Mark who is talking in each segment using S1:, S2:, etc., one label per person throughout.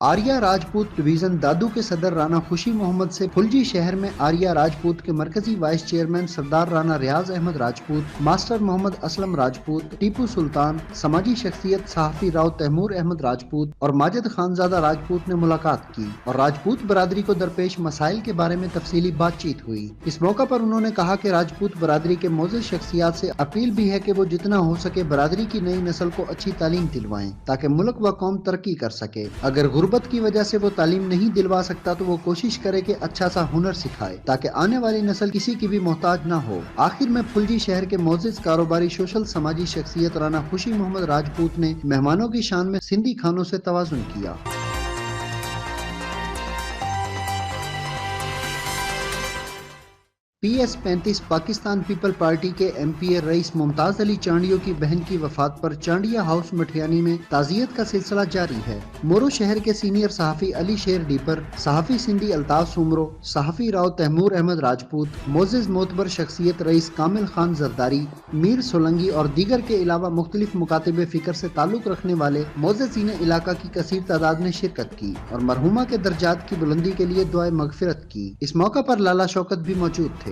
S1: Arya Rajput division دادو کے صدر رانا خوشی محمد سے پھلجی شہر میں آریہ راجپوت کے مرکزی وائس چیئرمین سردار رانا ریاض احمد راجپوت، ماسٹر محمد اسلم راجپوت، ٹیپو سلطان، سماجی شخصیت صحافی راؤ تیمور احمد راجپوت اور ماجد خانزادہ راجپوت نے ملاقات کی اور راجپوت برادری کو درپیش مسائل کے بارے میں تفصیلی بات چیت ہوئی۔ اس موقع پر انہوں نے کہا کہ راجپوت برادری کے معزز شخصیات سے اپیل بھی ہے کہ وہ جتنا ہو سکے برادری کی نئی نسل کو اچھی تعلیم دلوائیں تاکہ ملک و قوم ترقی کر سکے۔ اگر غربت کی وجہ سے وہ تعلیم نہیں دلوا سکتا تو وہ کوشش کرے کہ اچھا سا ہنر سکھائے تاکہ آنے والی نسل کسی کی بھی محتاج نہ ہو۔ آخر میں پھلجی شہر کے معزز کاروباری سوشل سماجی شخصیت رانا خوشی محمد راجپوت نے مہمانوں کی شان میں سندھی کھانوں سے توازن کیا۔ P S 35 Pakistan people party کے ایم پی اے رئیس ممتاز علی چانڈیو کی بہن کی وفات پر چانڈیا ہاؤس مٹھیانی میں تعزیت کا سلسلہ جاری ہے۔ مورو شہر کے سینئر صحافی علی شیر ڈیپر، صحافی سندھی الطاف سومرو، صحافی راؤ تیمور احمد راجپوت، معزز معتبر شخصیت رئیس کامل خان زرداری، میر سولنگی اور دیگر کے علاوہ مختلف مکاتب فکر سے تعلق رکھنے والے معززین علاقہ کی کثیر تعداد نے شرکت کی اور مرحومہ کے درجات کی بلندی کے لیے دعائے مغفرت کی۔ اس موقع پر لالا شوکت بھی موجود تھے۔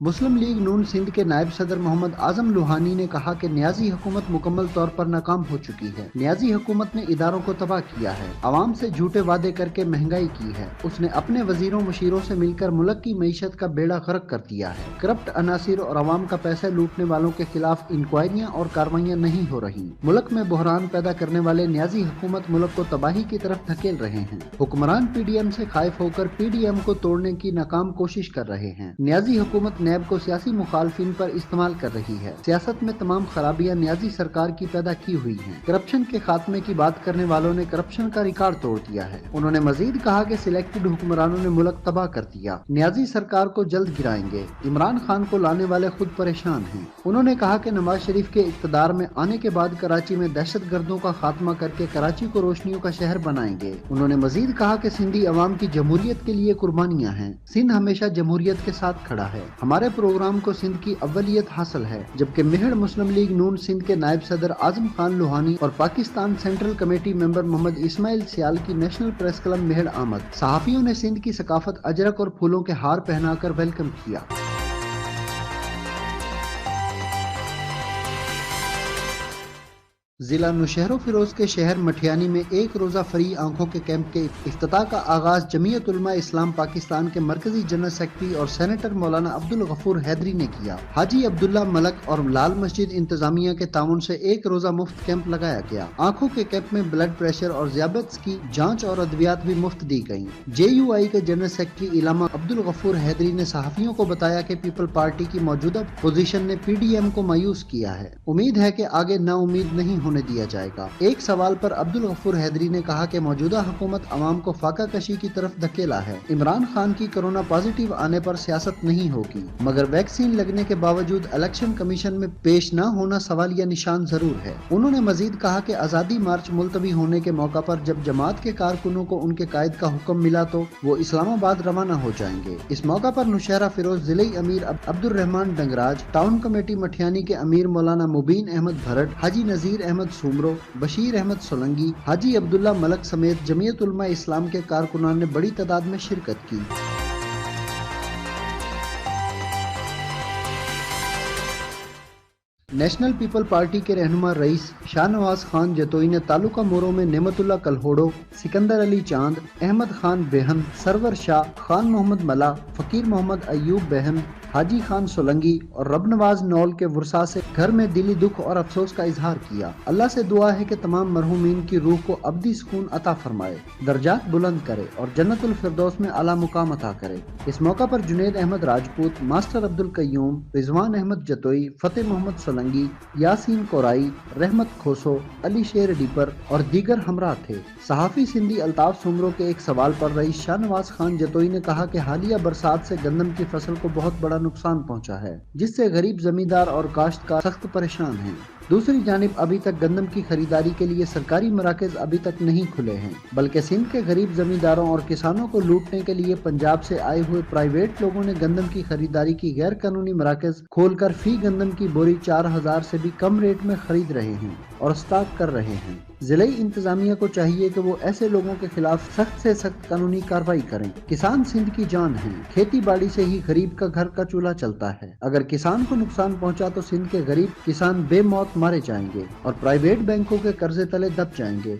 S1: مسلم لیگ نون سندھ کے نائب صدر محمد اعظم لوہانی نے کہا کہ نیازی حکومت مکمل طور پر ناکام ہو چکی ہے۔ نیازی حکومت نے اداروں کو تباہ کیا ہے، عوام سے جھوٹے وعدے کر کے مہنگائی کی ہے۔ اس نے اپنے وزیروں مشیروں سے مل کر ملک کی معیشت کا بیڑا غرق کر دیا ہے۔ کرپٹ عناصر اور عوام کا پیسہ لوٹنے والوں کے خلاف انکوائریاں اور کاروائیاں نہیں ہو رہی۔ ملک میں بحران پیدا کرنے والے نیازی حکومت ملک کو تباہی کی طرف دھکیل رہے ہیں۔ حکمران پی ڈی ایم سے خائف ہو کر پی ڈی ایم کو توڑنے کی ناکام کوشش کر رہے ہیں۔ نیازی حکومت نیب کو سیاسی مخالفین پر استعمال کر رہی ہے۔ سیاست میں تمام خرابیاں نیازی سرکار کی پیدا کی ہوئی ہیں۔ کرپشن کے خاتمے کی بات کرنے والوں نے کرپشن کا ریکارڈ توڑ دیا ہے۔ انہوں نے مزید کہا کہ سلیکٹڈ حکمرانوں نے ملک تباہ کر دیا۔ نیازی سرکار کو جلد گرائیں گے۔ عمران خان کو لانے والے خود پریشان ہیں۔ انہوں نے کہا کہ نواز شریف کے اقتدار میں آنے کے بعد کراچی میں دہشت گردوں کا خاتمہ کر کے کراچی کو روشنیوں کا شہر بنائیں گے۔ انہوں نے مزید کہا کہ سندھی عوام کی جمہوریت کے لیے قربانیاں ہیں۔ سندھ ہمیشہ جمہوریت کے ساتھ کھڑا ہے۔ ہمارے پروگرام کو سندھ کی اولیت حاصل ہے۔ جبکہ مہر مسلم لیگ نون سندھ کے نائب صدر اعظم خان لوہانی اور پاکستان سینٹرل کمیٹی ممبر محمد اسماعیل سیال کی نیشنل پریس کلب مہر آمد۔ صحافیوں نے سندھ کی ثقافت اجرک اور پھولوں کے ہار پہنا کر ویلکم کیا۔ ضلع نوشہر و فیروز کے شہر مٹھیانی میں ایک روزہ فری آنکھوں کے کیمپ کے افتتاح کا آغاز جمعیت علماء اسلام پاکستان کے مرکزی جنرل سیکرٹری اور سینیٹر مولانا عبدالغفور حیدری نے کیا۔ حاجی عبداللہ ملک اور لال مسجد انتظامیہ کے تعاون سے ایک روزہ مفت کیمپ لگایا گیا۔ آنکھوں کے کیمپ میں بلڈ پریشر اور ذیابیطس کی جانچ اور ادویات بھی مفت دی گئیں۔ جے یو آئی کے جنرل سیکرٹری علامہ عبدالغفور حیدری نے صحافیوں کو بتایا کہ پیپل پارٹی کی موجودہ پوزیشن نے پی ڈی ایم کو مایوس کیا ہے۔ امید ہے کہ آگے نا امید نہیں ہونے دیا جائے گا۔ ایک سوال پر عبدالغفور حیدری نے کہا کہ موجودہ حکومت عوام کو فاقہ کشی کی طرف دھکیلا ہے۔ عمران خان کی کرونا پازیٹیو آنے پر سیاست نہیں ہوگی، مگر ویکسین لگنے کے باوجود الیکشن کمیشن میں پیش نہ ہونا سوالیہ نشان ضرور ہے۔ انہوں نے مزید کہا کہ آزادی مارچ ملتوی ہونے کے موقع پر جب جماعت کے کارکنوں کو ان کے قائد کا حکم ملا تو وہ اسلام آباد روانہ ہو جائیں گے۔ اس موقع پر نوشہرہ فیروز ضلعی امیر عبد الرحمان ڈنگراج، ٹاؤن کمیٹی مٹھیانی کے امیر مولانا مبین احمد بھرٹ، حاجی نذیر احمد سومرو، بشیر احمد سولنگی، حاجی عبداللہ ملک سمیت جمعیت علماء اسلام کے کارکنان نے بڑی تعداد میں شرکت کی۔ نیشنل پیپل پارٹی کے رہنما رئیس شاہ نواز خان جتوئی نے تعلقہ مورو میں نعمت اللہ کلہوڑو، سکندر علی چاند، احمد خان بیہن، سرور شاہ، خان محمد ملا، فقیر محمد ایوب بیہن، حاجی خان سولنگی اور رب نواز نول کے ورثاء سے گھر میں دلی دکھ اور افسوس کا اظہار کیا۔ اللہ سے دعا ہے کہ تمام مرحومین کی روح کو ابدی سکون عطا فرمائے، درجات بلند کرے اور جنت الفردوس میں اعلیٰ مقام عطا کرے۔ اس موقع پر جنید احمد راجپوت، ماسٹر عبدالقیوم، رضوان احمد جتوئی، فتح محمد سولنگی، یاسین کورائی، رحمت کھوسو، علی شیر ڈیپر اور دیگر ہمراہ تھے۔ صحافی سندھی الطاف سومرو کے ایک سوال پر رئیس شاہ نواز خان جتوئی نے کہا کہ حالیہ برسات سے گندم کی فصل کو بہت بڑا نقصان پہنچا ہے، جس سے غریب زمیندار اور کاشتکار سخت پریشان ہیں۔ دوسری جانب ابھی تک گندم کی خریداری کے لیے سرکاری مراکز ابھی تک نہیں کھلے ہیں، بلکہ سندھ کے غریب زمینداروں اور کسانوں کو لوٹنے کے لیے پنجاب سے آئے ہوئے پرائیویٹ لوگوں نے گندم کی خریداری کی غیر قانونی مراکز کھول کر فی گندم کی بوری 4000 سے بھی کم ریٹ میں خرید رہے ہیں اور اسٹاک کر رہے ہیں۔ ضلعی انتظامیہ کو چاہیے کہ وہ ایسے لوگوں کے خلاف سخت سے سخت قانونی کارروائی کریں۔ کسان سندھ کی جان ہیں، کھیتی باڑی سے ہی غریب کا گھر کا چولہا چلتا ہے۔ اگر کسان کو نقصان پہنچا تو سندھ کے غریب کسان بے موت مارے جائیں گے اور پرائیویٹ بینکوں کے قرضے تلے دب جائیں گے۔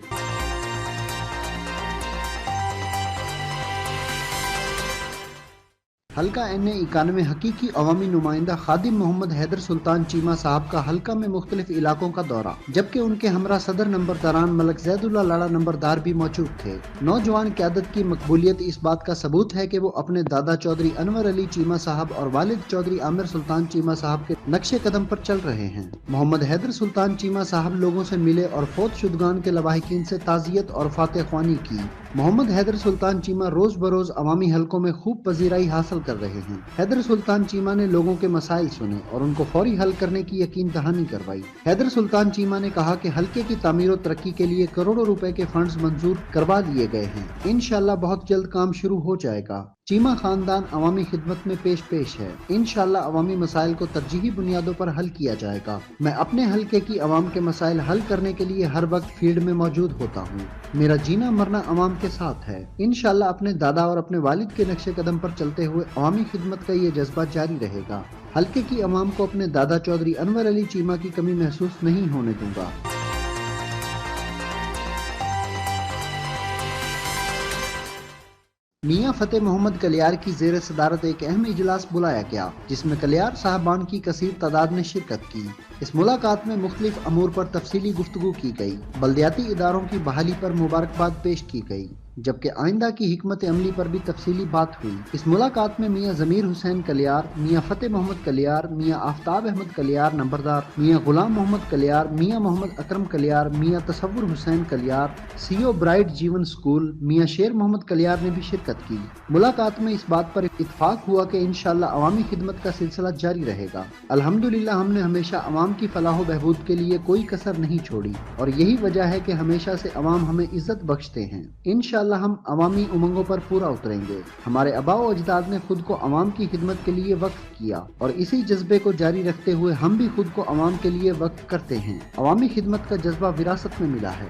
S1: حلقہ NA91 حقیقی عوامی نمائندہ خادم محمد حیدر سلطان چیمہ صاحب کا حلقہ میں مختلف علاقوں کا دورہ، جبکہ ان کے ہمراہ صدر نمبرداران ملک زید اللہ لاڑا نمبردار بھی موجود تھے۔ نوجوان قیادت کی مقبولیت اس بات کا ثبوت ہے کہ وہ اپنے دادا چودھری انور علی چیمہ صاحب اور والد چودھری عامر سلطان چیمہ صاحب کے نقش قدم پر چل رہے ہیں۔ محمد حیدر سلطان چیمہ صاحب لوگوں سے ملے اور فوت شدگان کے لواحقین سے تعزیت اور فاتح خوانی کی۔ محمد حیدر سلطان چیمہ روز بروز عوامی حلقوں میں خوب پذیرائی حاصل کر رہے ہیں۔ حیدر سلطان چیمہ نے لوگوں کے مسائل سنے اور ان کو فوری حل کرنے کی یقین دہانی کروائی۔ حیدر سلطان چیمہ نے کہا کہ حلقے کی تعمیر و ترقی کے لیے کروڑوں روپے کے فنڈز منظور کروا لیے گئے ہیں، انشاءاللہ بہت جلد کام شروع ہو جائے گا۔ چیمہ خاندان عوامی خدمت میں پیش ہے، انشاءاللہ عوامی مسائل کو ترجیحی بنیادوں پر حل کیا جائے گا۔ میں اپنے حلقے کی عوام کے مسائل حل کرنے کے لیے ہر وقت فیلڈ میں موجود ہوتا ہوں۔ میرا جینا مرنا عوام کے ساتھ ہے۔ انشاءاللہ اپنے دادا اور اپنے والد کے نقش قدم پر چلتے ہوئے عوامی خدمت کا یہ جذبہ جاری رہے گا۔ حلقے کی عوام کو اپنے دادا چودھری انور علی چیمہ کی کمی محسوس نہیں ہونے دوں گا۔ میاں فتح محمد کلیار کی زیر صدارت ایک اہم اجلاس بلایا گیا، جس میں کلیار صاحبان کی کثیر تعداد نے شرکت کی۔ اس ملاقات میں مختلف امور پر تفصیلی گفتگو کی گئی، بلدیاتی اداروں کی بحالی پر مبارکباد پیش کی گئی، جبکہ آئندہ کی حکمت عملی پر بھی تفصیلی بات ہوئی۔ اس ملاقات میں میاں ضمیر حسین کلیار، میاں فتح محمد کلیار، میاں آفتاب احمد کلیار نمبردار، میاں غلام محمد کلیار، میاں محمد اکرم کلیار، میاں تصور حسین کلیار، CO برائٹ جیون سکول، میاں شیر محمد کلیار نے بھی شرکت کی۔ ملاقات میں اس بات پر اتفاق ہوا کہ انشاءاللہ عوامی خدمت کا سلسلہ جاری رہے گا۔ الحمدللہ ہم نے ہمیشہ عوام کی فلاح و بہبود کے لیے کوئی کسر نہیں چھوڑی اور یہی وجہ ہے کہ ہمیشہ سے عوام ہمیں عزت بخشتے ہیں۔ انشاءاللہ ہم عوامی امنگوں پر پورا اتریں گے۔ ہمارے آباء و اجداد نے خود کو عوام کی خدمت کے لیے وقف کیا اور اسی جذبے کو جاری رکھتے ہوئے ہم بھی خود کو عوام کے لیے وقف کرتے ہیں۔ عوامی خدمت کا جذبہ وراثت میں ملا ہے۔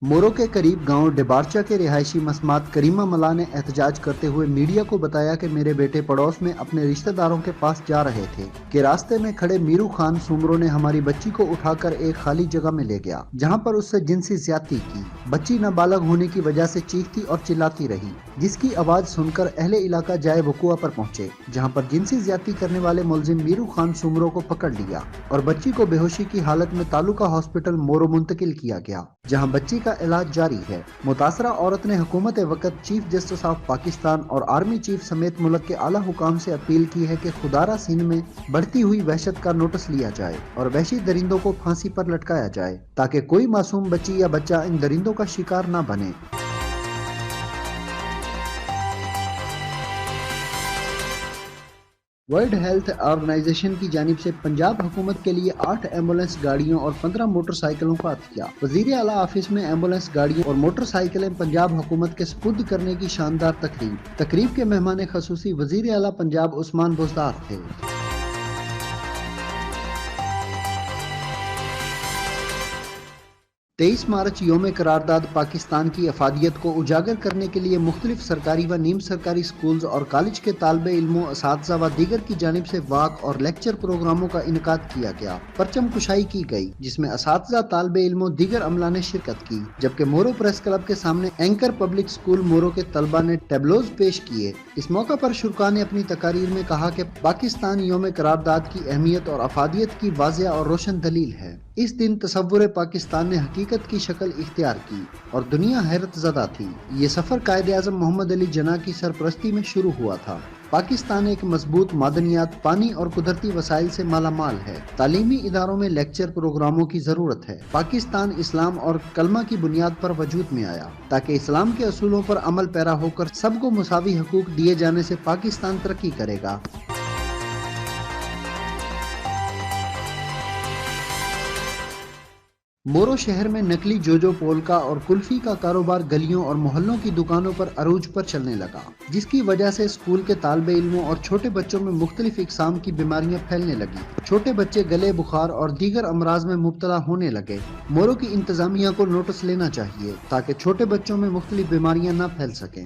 S1: مورو کے قریب گاؤں ڈبارچا کے رہائشی مسمات کریمہ ملا نے احتجاج کرتے ہوئے میڈیا کو بتایا کہ میرے بیٹے پڑوس میں اپنے رشتہ داروں کے پاس جا رہے تھے کہ راستے میں کھڑے میرو خان سومرو نے ہماری بچی کو اٹھا کر ایک خالی جگہ میں لے گیا، جہاں پر اس سے جنسی زیادتی کی۔ بچی نابالغ ہونے کی وجہ سے چیختی اور چلاتی رہی، جس کی آواز سن کر اہل علاقہ جائے وقوع پر پہنچے، جہاں پر جنسی زیادتی کرنے والے ملزم میرو خان سومرو کو پکڑ لیا اور بچی کو بے ہوشی کی حالت میں تعلقہ ہاسپٹل مورو منتقل کیا گیا، جہاں بچی کا علاج جاری ہے۔ متاثرہ عورت نے حکومت وقت چیف جسٹس آف پاکستان اور آرمی چیف سمیت ملک کے اعلیٰ حکام سے اپیل کی ہے کہ خدارہ سندھ میں بڑھتی ہوئی وحشت کا نوٹس لیا جائے اور وحشی درندوں کو پھانسی پر لٹکایا جائے تاکہ کوئی معصوم بچی یا بچہ ان درندوں کا شکار نہ بنے۔ ورلڈ ہیلتھ آرگنائزیشن کی جانب سے پنجاب حکومت کے لیے 8 ایمبولینس گاڑیوں اور 15 موٹر سائیکلوں کا عطیہ۔ وزیر اعلیٰ آفس میں ایمبولینس گاڑیوں اور موٹر سائیکلیں پنجاب حکومت کے سپرد کرنے کی شاندار تقریب کے مہمان خصوصی وزیر اعلیٰ پنجاب عثمان بزدار تھے۔ 23 مارچ یوم قرارداد پاکستان کی افادیت کو اجاگر کرنے کے لیے مختلف سرکاری و نیم سرکاری سکولز اور کالج کے طالب علموں، اساتذہ و دیگر کی جانب سے واک اور لیکچر پروگراموں کا انعقاد کیا گیا۔ پرچم کشائی کی گئی جس میں اساتذہ، طالب علموں، دیگر عملہ نے شرکت کی، جبکہ مورو پریس کلب کے سامنے اینکر پبلک سکول مورو کے طلبہ نے ٹیبلوز پیش کیے۔ اس موقع پر شرکاء نے اپنی تقاریر میں کہا کہ پاکستان یوم قرارداد کی اہمیت اور افادیت کی واضح اور روشن دلیل ہے۔ اس دن تصور پاکستان نے حقیقت کی شکل اختیار کی اور دنیا حیرت زدہ تھی۔ یہ سفر قائد اعظم محمد علی جناح کی سرپرستی میں شروع ہوا تھا۔ پاکستان ایک مضبوط معدنیات، پانی اور قدرتی وسائل سے مالا مال ہے۔ تعلیمی اداروں میں لیکچر پروگراموں کی ضرورت ہے۔ پاکستان اسلام اور کلمہ کی بنیاد پر وجود میں آیا تاکہ اسلام کے اصولوں پر عمل پیرا ہو کر سب کو مساوی حقوق دیے جانے سے پاکستان ترقی کرے گا۔ مورو شہر میں نکلی جوجو پولکا اور کلفی کا کاروبار گلیوں اور محلوں کی دکانوں پر عروج پر چلنے لگا، جس کی وجہ سے اسکول کے طالب علموں اور چھوٹے بچوں میں مختلف اقسام کی بیماریاں پھیلنے لگی۔ چھوٹے بچے گلے، بخار اور دیگر امراض میں مبتلا ہونے لگے۔ مورو کی انتظامیہ کو نوٹس لینا چاہیے تاکہ چھوٹے بچوں میں مختلف بیماریاں نہ پھیل سکیں۔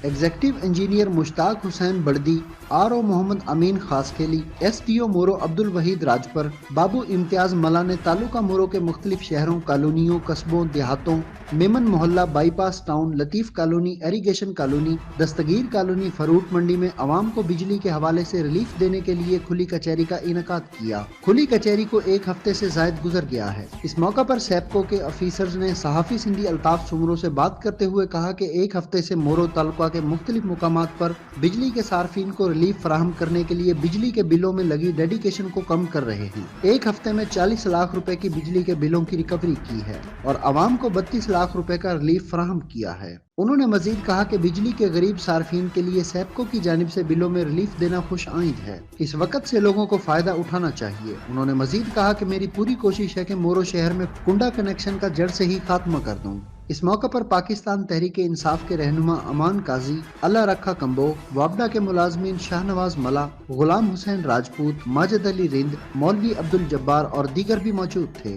S1: ایگزیکٹو انجینئر مشتاق حسین بڑدی، آر او محمد امین خاص کھیلی، ایس ڈی او مورو عبد الوحید راجپر، بابو امتیاز ملا نے تعلقہ مورو کے مختلف شہروں، کالونیوں، قصبوں، دیہاتوں، میمن محلہ، bypass town, Latif colony, irrigation colony, Dastagir colony, fruit منڈی میں عوام کو بجلی کے حوالے سے ریلیف دینے کے لیے کھلی کچہری کا انعقاد کیا۔ کھلی کچہری کو ایک ہفتے سے زائد گزر گیا ہے۔ اس موقع پر سیپکو کے افیسرز نے صحافی سندھی الطاف سمرو سے بات کرتے ہوئے کہا کہ ایک ہفتے سے مورو تعلقہ کے مختلف مقامات پر بجلی کے صارفین کو ریلیف فراہم کرنے کے لیے بجلی کے بلوں میں لگی ڈیڈیکیشن کو کم کر رہے ہیں۔ ایک ہفتے میں 40 لاکھ روپے کی بجلی کے بلوں کی ریکوری کی ہے اور عوام کو 32 لاکھ روپے کا ریلیف فراہم کیا ہے۔ انہوں نے مزید کہا کہ بجلی کے غریب صارفین کے لیے سیپکو کی جانب سے بلوں میں ریلیف دینا خوش آئند ہے۔ اس وقت سے لوگوں کو فائدہ اٹھانا چاہیے۔ انہوں نے مزید کہا کہ میری پوری کوشش ہے کہ مورو شہر میں کنڈا کنیکشن کا جڑ سے ہی خاتمہ کر دوں۔ اس موقع پر پاکستان تحریک انصاف کے رہنما امان قاضی، اللہ رکھا کمبو، وابڈا کے ملازمین شاہ نواز ملا، غلام حسین راجپوت، ماجد علی رند، مولوی عبد الجبار اور دیگر بھی موجود تھے۔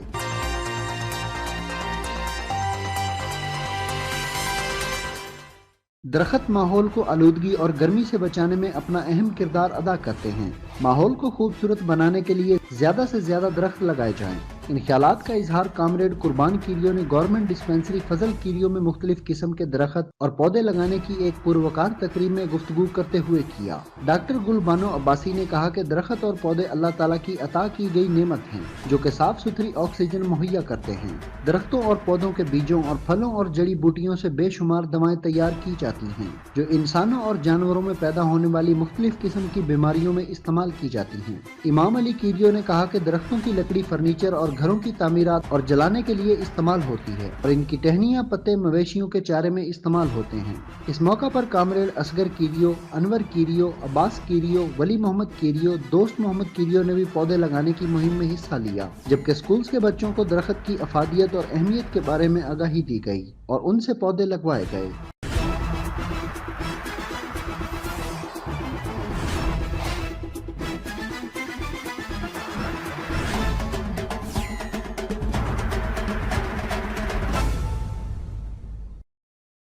S1: درخت ماحول کو آلودگی اور گرمی سے بچانے میں اپنا اہم کردار ادا کرتے ہیں۔ ماحول کو خوبصورت بنانے کے لیے زیادہ سے زیادہ درخت لگائے جائیں۔ ان خیالات کا اظہار کامریڈ قربان کیریو نے گورنمنٹ ڈسپنسری فضل کیریو میں مختلف قسم کے درخت اور پودے لگانے کی ایک پروقار تقریب میں گفتگو کرتے ہوئے کیا۔ ڈاکٹر گل بانو عباسی نے کہا کہ درخت اور پودے اللہ تعالیٰ کی عطا کی گئی نعمت ہیں جو کہ صاف ستھری آکسیجن مہیا کرتے ہیں۔ درختوں اور پودوں کے بیجوں اور پھلوں اور جڑی بوٹیوں سے بے شمار دوائیں تیار کی جاتی ہیں جو انسانوں اور جانوروں میں پیدا ہونے والی مختلف قسم کی بیماریوں میں استعمال کی جاتی ہیں۔ امام علی کیریو نے کہا کہ درختوں کی لکڑی فرنیچر اور گھروں کی تعمیرات اور جلانے کے لیے استعمال ہوتی ہے اور ان کی ٹہنیاں پتے مویشیوں کے چارے میں استعمال ہوتے ہیں۔ اس موقع پر کامریڈ اصغر کیریو، انور کیریو، عباس کیریو، ولی محمد کیریو، دوست محمد کیریو نے بھی پودے لگانے کی مہم میں حصہ لیا، جبکہ اسکولز کے بچوں کو درخت کی افادیت اور اہمیت کے بارے میں آگاہی دی گئی اور ان سے پودے لگوائے گئے۔